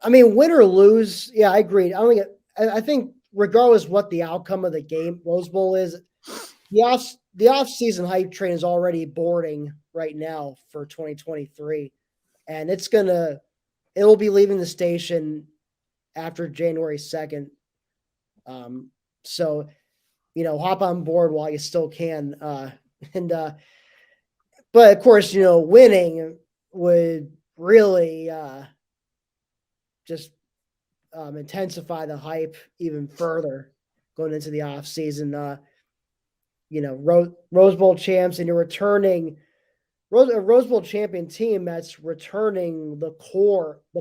I mean, win or lose, yeah, I agree. I think regardless what the outcome of the game Rose Bowl is, the off season hype train is already boarding right now for 2023, and it'll be leaving the station after January 2nd. Um, so hop on board while you still can. And but of course, winning would really just intensify the hype even further going into the off season. Rose Bowl champs, and you're returning a Rose Bowl champion team that's returning the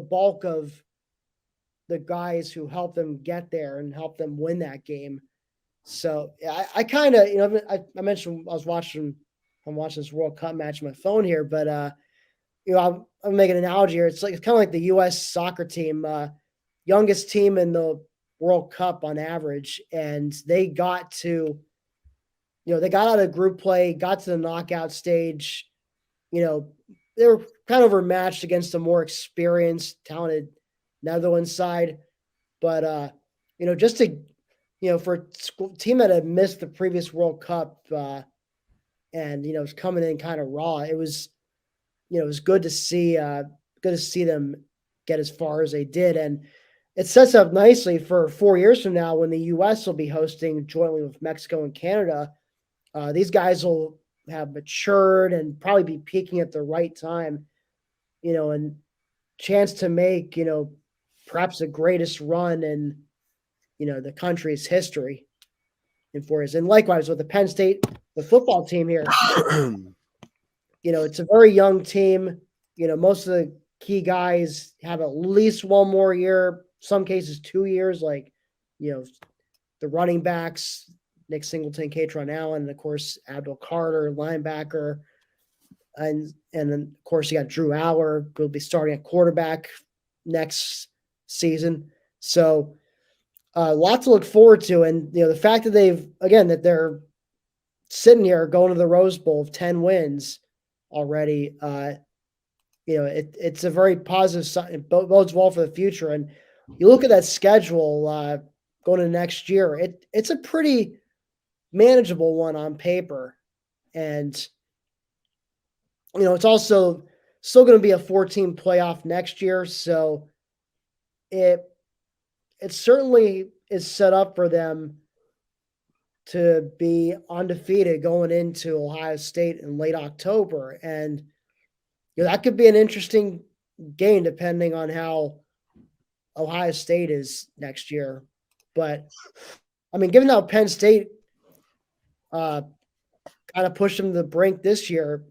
bulk of the guys who helped them get there and helped them win that game. So I kind of, I mentioned I'm watching this World Cup match on my phone here, but I'm making an analogy here. It's kind of like the U.S. soccer team, youngest team in the World Cup on average, and they got out of group play, got to the knockout stage. They were kind of overmatched against a more experienced, talented Netherlands side, but just to for a team that had missed the previous World Cup and was coming in kind of raw, it was good to see them get as far as they did, and it sets up nicely for 4 years from now when the U.S. will be hosting jointly with Mexico and Canada. These guys will have matured and probably be peaking at the right time, and chance to make perhaps the greatest run in the country's history in 4 years. And likewise with the Penn State, the football team here, it's a very young team. Most of the key guys have at least one more year, some cases 2 years, like, the running backs, Nick Singleton, Katron Allen, and of course, Abdul Carter, linebacker. And then, of course, you got Drew Aller, who will be starting at quarterback next season. So, a lot to look forward to. And, the fact that that they're sitting here going to the Rose Bowl of 10 wins already, it's a very positive sign. It bodes well for the future. And you look at that schedule going into next year, it's a pretty manageable one on paper. And, it's also still going to be a 14 playoff next year. So it certainly is set up for them to be undefeated going into Ohio State in late October. And that could be an interesting game depending on how Ohio State is next year. But, I mean, given how Penn State kind of pushed them to the brink this year,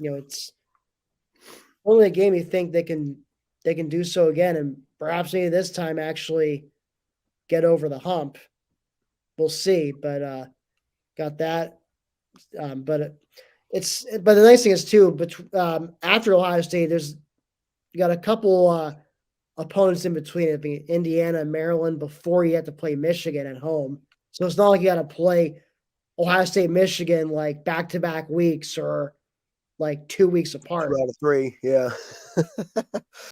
it's only a game you think they can do so again, and perhaps maybe this time actually get over the hump. We'll see, but got that. But the nice thing is too, but after Ohio State, you got a couple opponents in between it, being Indiana and Maryland, before you have to play Michigan at home. So it's not like you got to play Ohio State, Michigan like back-to-back weeks or like 2 weeks apart. 2 out of 3, yeah.